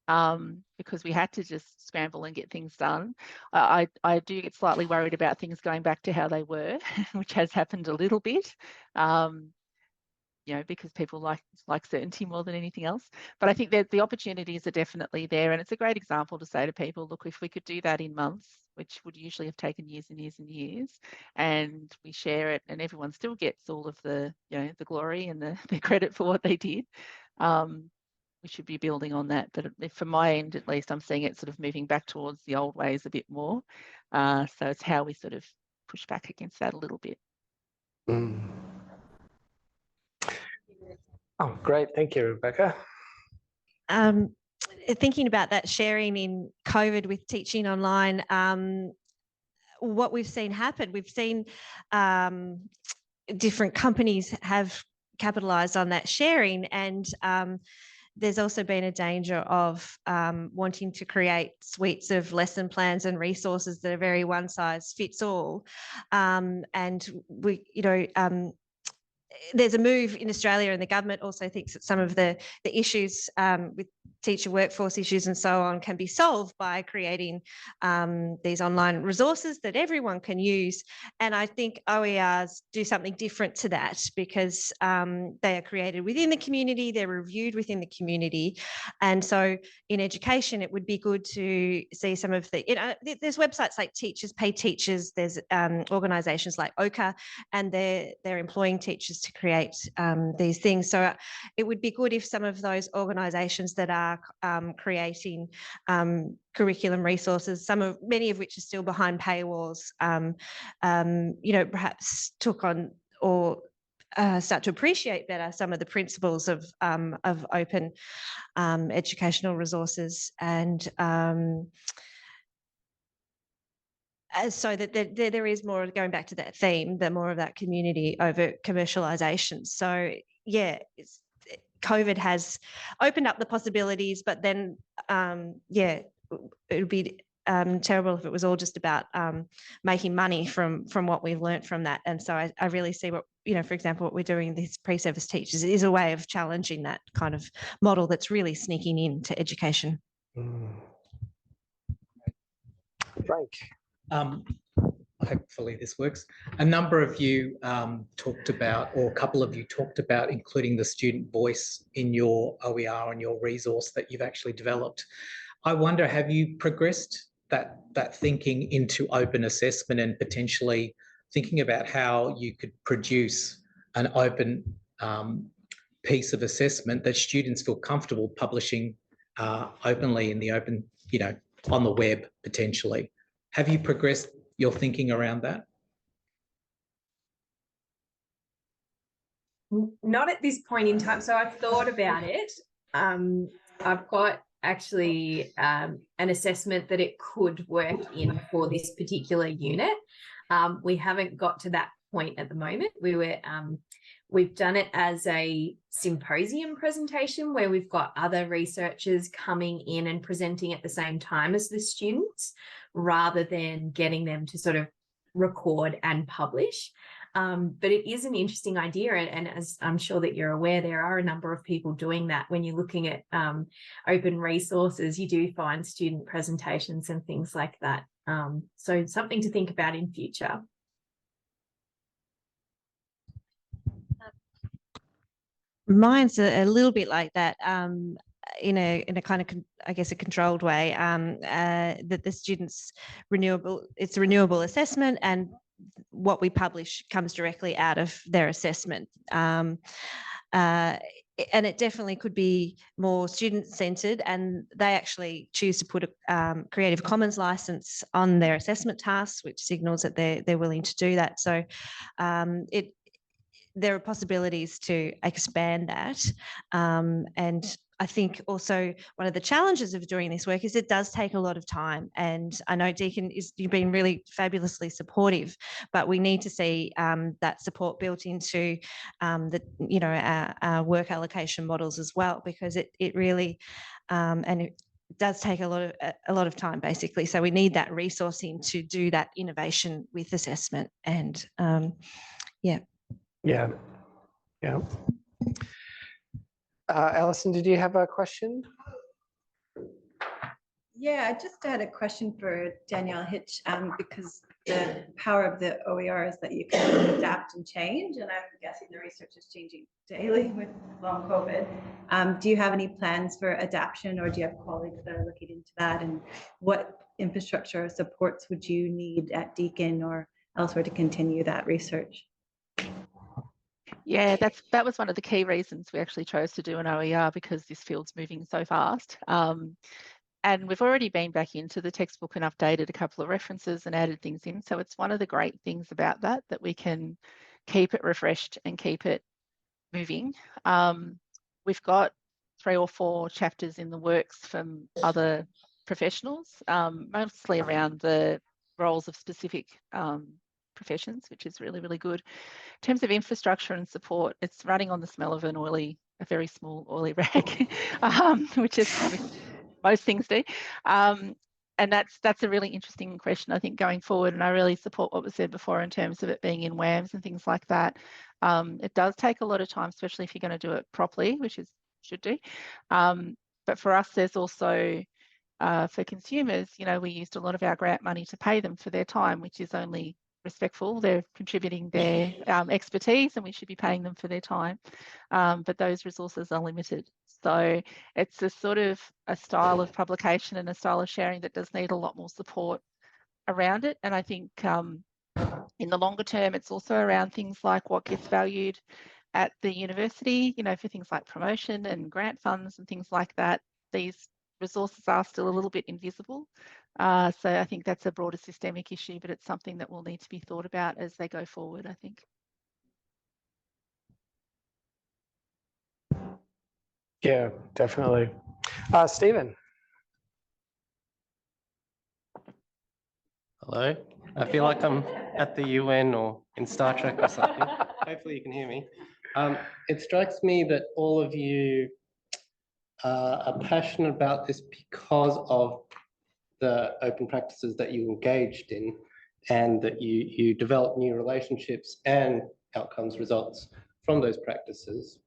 because we had to just scramble and get things done. I do get slightly worried about things going back to how they were, which has happened a little bit. You know, because people like certainty more than anything else. But I think that the opportunities are definitely there, and it's a great example to say to people, look, if we could do that in months, which would usually have taken years and years and years, and we share it, and everyone still gets all of the, you know, the glory and the credit for what they did, we should be building on that. But from my end, at least, I'm seeing it sort of moving back towards the old ways a bit more. So it's how we sort of push back against that a little bit. Mm. Oh, great. Thank you, Rebecca. Thinking about that sharing in COVID with teaching online, what we've seen happen, we've seen different companies have capitalised on that sharing, and there's also been a danger of wanting to create suites of lesson plans and resources that are very one size fits all. And we, you know, there's a move in Australia, and the government also thinks that some of the issues with teacher workforce issues and so on can be solved by creating these online resources that everyone can use. And I think OERs do something different to that, because they are created within the community, they're reviewed within the community. And so in education, it would be good to see some of the, you know, there's websites like Teachers Pay Teachers, there's organisations like OCA, and they're employing teachers to create these things. So it would be good if some of those organisations that are creating curriculum resources, many of which are still behind paywalls, you know, perhaps took on or start to appreciate better some of the principles of open educational resources, and so that there is more, going back to that theme, more of that community over commercialisation. So yeah, COVID has opened up the possibilities, but then yeah, it would be terrible if it was all just about making money from what we've learnt from that. And so I really see what, for example, what we're doing with these pre-service teachers is a way of challenging that kind of model that's really sneaking into education. Frank. Hopefully this works. A number of you talked about, or a couple of you talked about, including the student voice in your OER and your resource that you've actually developed. I wonder, have you progressed that thinking into open assessment and potentially thinking about how you could produce an open piece of assessment that students feel comfortable publishing openly in the open, on the web potentially? Have you progressed your thinking around that? Not at this point in time. So I've thought about it. I've got actually an assessment that it could work in for this particular unit. We haven't got to that point at the moment. We've done it as a symposium presentation where we've got other researchers coming in and presenting at the same time as the students, rather than getting them to sort of record and publish. But it is an interesting idea. And as I'm sure that you're aware, there are a number of people doing that. When you're looking at open resources, you do find student presentations and things like that. So something to think about in future. Mine's a little bit like that, in a kind of, I guess, a controlled way, that the students it's a renewable assessment, and what we publish comes directly out of their assessment. And it definitely could be more student-centered, and they actually choose to put a Creative Commons license on their assessment tasks, which signals that they're willing to do that. So there are possibilities to expand that. And I think also one of the challenges of doing this work is it does take a lot of time. And I know Deakin, you've been really fabulously supportive, but we need to see that support built into our work allocation models as well, because it really, and it does take a lot of time, basically. So we need that resourcing to do that innovation with assessment. And yeah. Alison, did you have a question? Yeah, I just had a question for Danielle Hitch, because the power of the OER is that you can adapt and change, and I'm guessing the research is changing daily with long COVID. Do you have any plans for adaptation, or do you have colleagues that are looking into that? And what infrastructure or supports would you need at Deakin or elsewhere to continue that research? Yeah, that was one of the key reasons we actually chose to do an OER, because this field's moving so fast. And we've already been back into the textbook and updated a couple of references and added things in. So it's one of the great things about that we can keep it refreshed and keep it moving. We've got 3 or 4 chapters in the works from other professionals, mostly around the roles of specific professions, which is really, really good. In terms of infrastructure and support, it's running on the smell of a very small oily rag, which is most things do. And that's a really interesting question, I think, going forward. And I really support what was said before in terms of it being in WAMs and things like that. It does take a lot of time, especially if you're going to do it properly, which is should do. But for us, there's also for consumers, we used a lot of our grant money to pay them for their time, which is only respectful. They're contributing their expertise, and we should be paying them for their time. But those resources are limited. So it's a sort of a style of publication and a style of sharing that does need a lot more support around it. And I think in the longer term, it's also around things like what gets valued at the university, for things like promotion and grant funds and things like that. These resources are still a little bit invisible. So I think that's a broader systemic issue, but it's something that will need to be thought about as they go forward, I think. Yeah, definitely. Stephen. Hello. I feel like I'm at the UN or in Star Trek or something. Hopefully you can hear me. It strikes me that all of you are passionate about this because of the open practices that you engaged in, and that you develop new relationships and outcomes, results from those practices.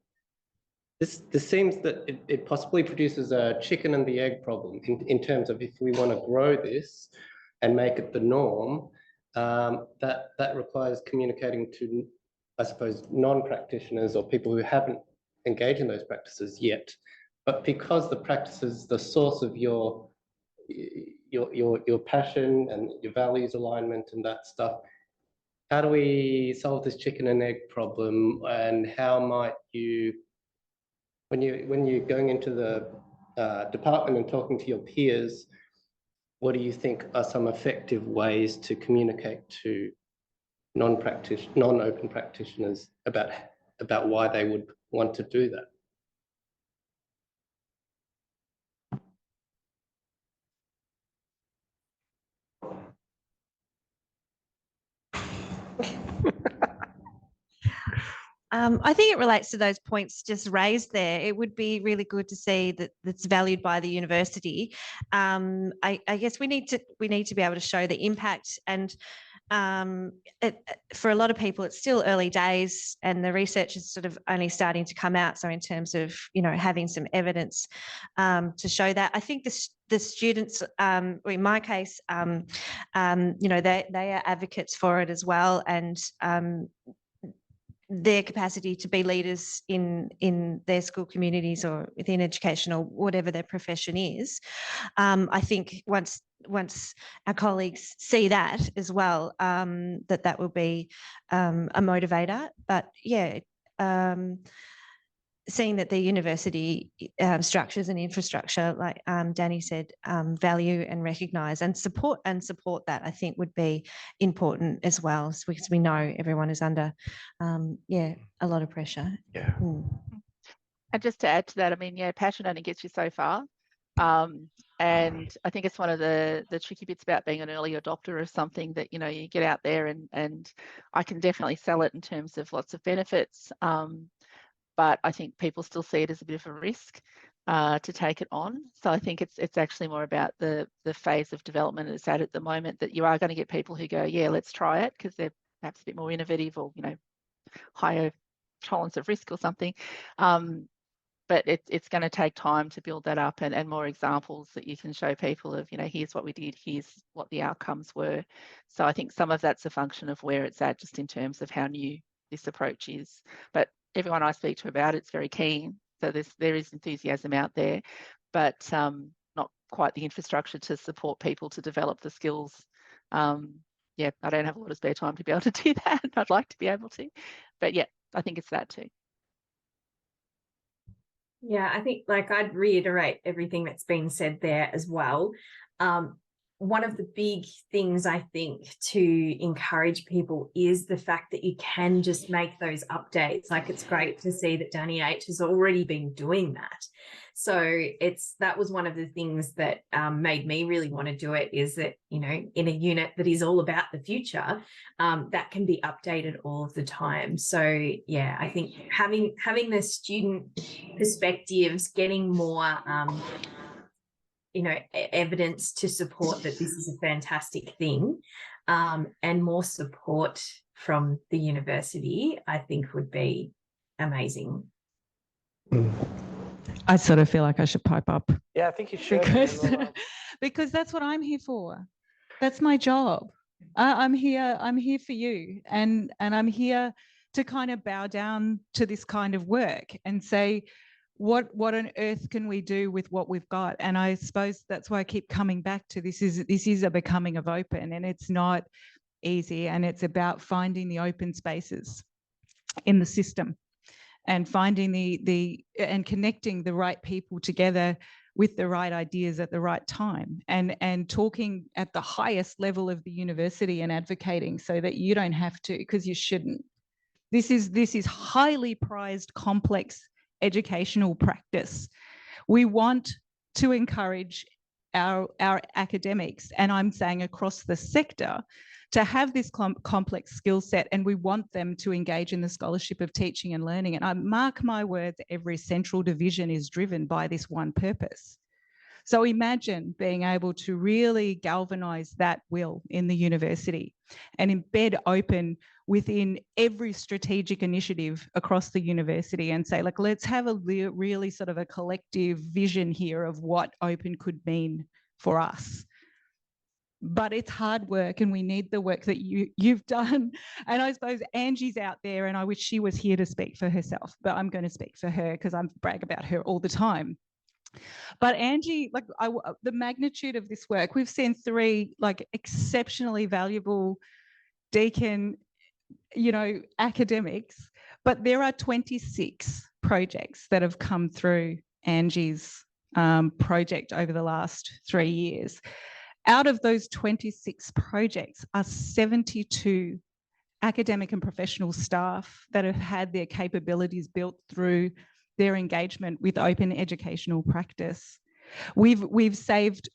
This seems that it possibly produces a chicken and the egg problem in terms of if we want to grow this and make it the norm, that requires communicating to, I suppose, non-practitioners or people who haven't engaged in those practices yet. But because the practices, the source of your passion and your values alignment and that stuff, how do we solve this chicken and egg problem? And how might you, when you're going into the department and talking to your peers, what do you think are some effective ways to communicate to non-open practitioners about why they would want to do that? I think it relates to those points just raised there. It would be really good to see that that's valued by the university. I guess we need to be able to show the impact, and for a lot of people, it's still early days, and the research is sort of only starting to come out. So in terms of having some evidence to show that, I think the students, in my case, they are advocates for it as well, and their capacity to be leaders in their school communities or within education or whatever their profession is. I think once our colleagues see that as well, that will be a motivator. But yeah, seeing that the university structures and infrastructure, like Danny said, value and recognise and support that, I think would be important as well, because we know everyone is under a lot of pressure. Yeah. And just to add to that, I mean, yeah, passion only gets you so far. And I think it's one of the tricky bits about being an early adopter of something, that, you get out there and I can definitely sell it in terms of lots of benefits. But I think people still see it as a bit of a risk to take it on. So I think it's actually more about the phase of development it's at the moment, that you are going to get people who go, yeah, let's try it, because they're perhaps a bit more innovative or, higher tolerance of risk or something. But it's going to take time to build that up, and more examples that you can show people of, here's what we did, here's what the outcomes were. So I think some of that's a function of where it's at, just in terms of how new this approach is. But everyone I speak to about it's very keen. So there is enthusiasm out there, but not quite the infrastructure to support people to develop the skills. Yeah, I don't have a lot of spare time to be able to do that. I'd like to be able to, but yeah, I think it's that too. Yeah, I think, like, I'd reiterate everything that's been said there as well. One of the big things I think to encourage people is the fact that you can just make those updates. Like, it's great to see that Danny H has already been doing that. So that was one of the things that made me really want to do it, is that, in a unit that is all about the future, that can be updated all of the time. So yeah, I think having the student perspectives, getting more evidence to support that this is a fantastic thing, and more support from the university, I think would be amazing. I sort of feel like I should pipe up. Yeah, I think you should. Because that's what I'm here for. That's my job. I'm here for you, and I'm here to kind of bow down to this kind of work and say, what on earth can we do with what we've got? And I suppose that's why I keep coming back to this is a becoming of open, and it's not easy, and it's about finding the open spaces in the system and finding and connecting the right people together with the right ideas at the right time, and talking at the highest level of the university and advocating so that you don't have to, because you shouldn't. This is highly prized, complex educational practice. We want to encourage our academics, and I'm saying across the sector, to have this complex skill set, and we want them to engage in the scholarship of teaching and learning. And I mark my words, every central division is driven by this one purpose. So imagine being able to really galvanize that will in the university and embed open within every strategic initiative across the university and say, like, let's have a really sort of a collective vision here of what open could mean for us. But it's hard work, and we need the work that you've done. And I suppose Angie's out there, and I wish she was here to speak for herself, but I'm going to speak for her because I brag about her all the time. But Angie, like the magnitude of this work, we've seen 3 like exceptionally valuable Deakin, you know, academics, but there are 26 projects that have come through Angie's project over the last 3 years. Out of those 26 projects are 72 academic and professional staff that have had their capabilities built through their engagement with open educational practice. We've saved,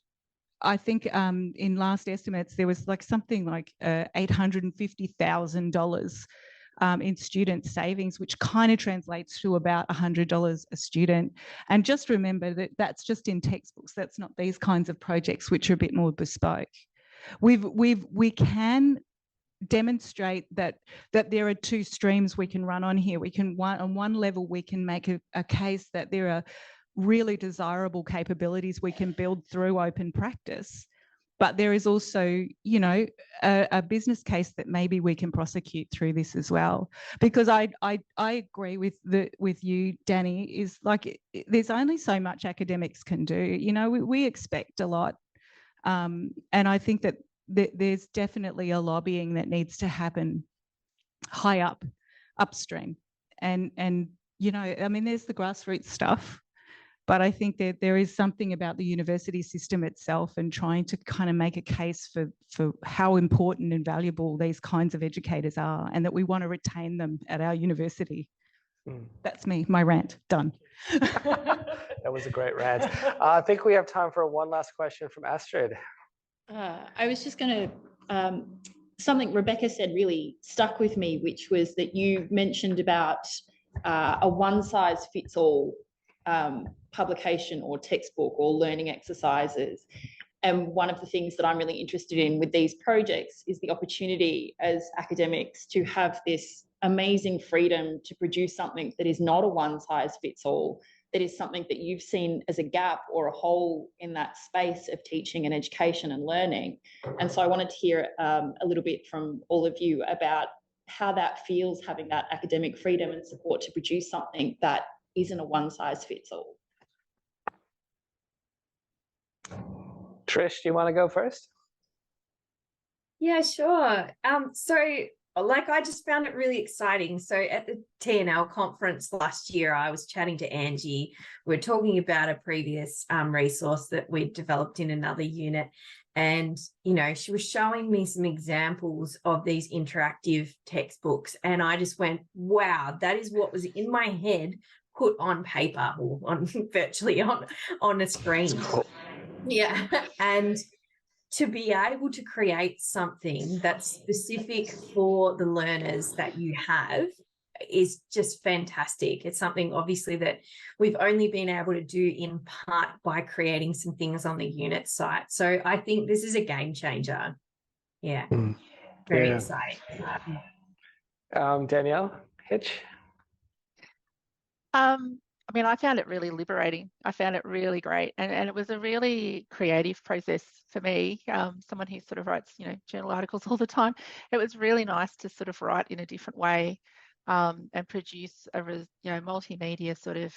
I think in last estimates, there was like something like $850,000 in student savings, which kind of translates to about $100 a student. And just remember that that's just in textbooks. That's not these kinds of projects, which are a bit more bespoke. We can demonstrate that there are 2 streams we can run on here. We can, on one level, we can make a case that there are really desirable capabilities we can build through open practice. But there is also, you know, a business case that maybe we can prosecute through this as well. Because I agree with you, Danny, is like there's only so much academics can do. You know, we expect a lot. And I think that there's definitely a lobbying that needs to happen high up, upstream. And you know, I mean, there's the grassroots stuff. But I think that there is something about the university system itself and trying to kind of make a case for how important and valuable these kinds of educators are, and that we want to retain them at our university. That's me, my rant, done. That was a great rant. I think we have time for one last question from Astrid. I was just going to, something Rebecca said really stuck with me, which was that you mentioned about a one-size-fits-all publication or textbook or learning exercises. And one of the things that I'm really interested in with these projects is the opportunity as academics to have this amazing freedom to produce something that is not a one-size-fits-all, that is something that you've seen as a gap or a hole in that space of teaching and education and learning. And so I wanted to hear a little bit from all of you about how that feels, having that academic freedom and support to produce something that isn't a one-size-fits-all. Trish, do you want to go first? Yeah, sure. So like I just found it really exciting. So at the TNL conference last year, I was chatting to Angie. We're talking about a previous resource that we'd developed in another unit. And, you know, she was showing me some examples of these interactive textbooks. And I just went, wow, that is what was in my head put on paper or on virtually on a screen. Yeah. And to be able to create something that's specific for the learners that you have is just fantastic. It's something obviously that we've only been able to do in part by creating some things on the unit site. So I think this is a game changer. Yeah. Very exciting. Danielle, Hitch? I mean, I found it really liberating. I found it really great. And it was a really creative process for me. Someone who sort of writes, you know, journal articles all the time. It was really nice to sort of write in a different way and produce a, you know, multimedia sort of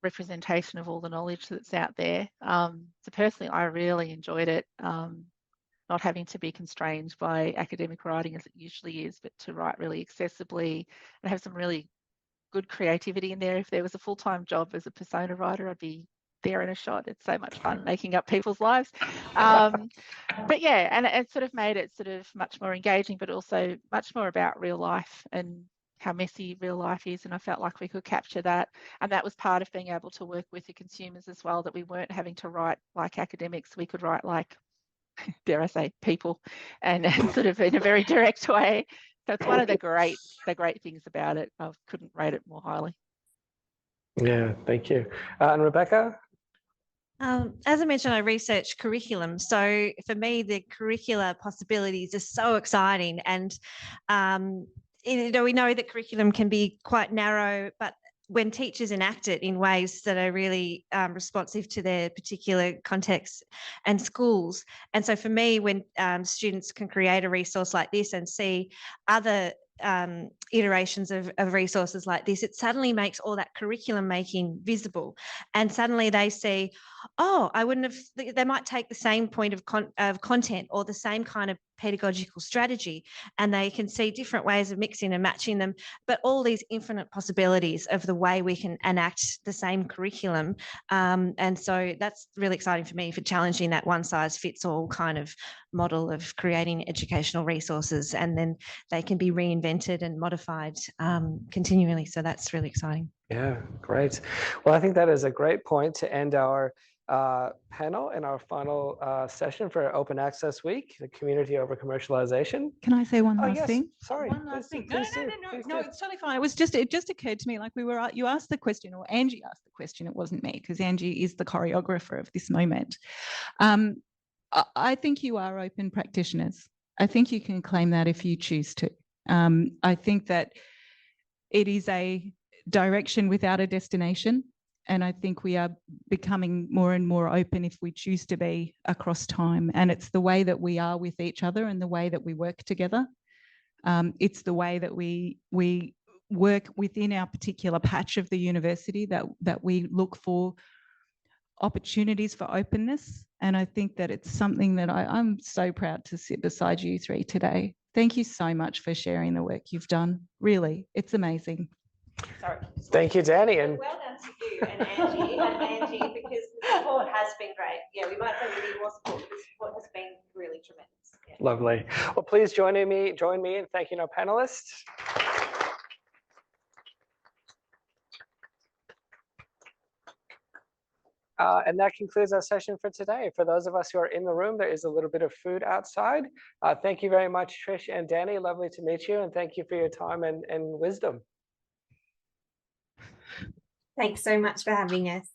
representation of all the knowledge that's out there. So personally, I really enjoyed it. Not having to be constrained by academic writing as it usually is, but to write really accessibly and have some really good creativity in there. If there was a full-time job as a persona writer, I'd be there in a shot. It's so much fun making up people's lives. But yeah, and it sort of made it sort of much more engaging, but also much more about real life and how messy real life is. And I felt like we could capture that. And that was part of being able to work with the consumers as well, that we weren't having to write like academics. We could write like, dare I say, people, and sort of in a very direct way. So it's one of the great things about it. I couldn't rate it more highly. Yeah, thank you. And Rebecca? As I mentioned, I research curriculum. So for me, the curricular possibilities are so exciting. And, we know that curriculum can be quite narrow, but when teachers enact it in ways that are really responsive to their particular context and schools. And so for me, when students can create a resource like this and see other iterations of resources like this, it suddenly makes all that curriculum making visible. And suddenly they see, oh, I wouldn't have, they might take the same point of content or the same kind of pedagogical strategy, and they can see different ways of mixing and matching them, but all these infinite possibilities of the way we can enact the same curriculum. And so that's really exciting for me, for challenging that one size fits all kind of model of creating educational resources, and then they can be reinvented and modified continually. So that's really exciting. Yeah, great. Well, I think that is a great point to end our panel and our final session for Open Access Week, the community over commercialization. Can I say one last yes. thing? Sorry. One last thing. Please do. No, it's totally fine. It just occurred to me, like you asked the question, or Angie asked the question. It wasn't me, because Angie is the choreographer of this moment. I think you are open practitioners. I think you can claim that if you choose to. I think that it is a direction without a destination. And I think we are becoming more and more open if we choose to be across time. And it's the way that we are with each other and the way that we work together. It's the way that we work within our particular patch of the university that we look for opportunities for openness. And I think that it's something that I'm so proud to sit beside you three today. Thank you so much for sharing the work you've done. Really, it's amazing. Sorry. Thank you, Danny. And well done to you and Angie, because the support has been great. Yeah, we might say we need more support, but the support has been really tremendous. Yeah. Lovely. Well, please join me in thanking our panelists. And that concludes our session for today. For those of us who are in the room, there is a little bit of food outside. Thank you very much, Trish and Danny. Lovely to meet you, and thank you for your time and wisdom. Thanks so much for having us.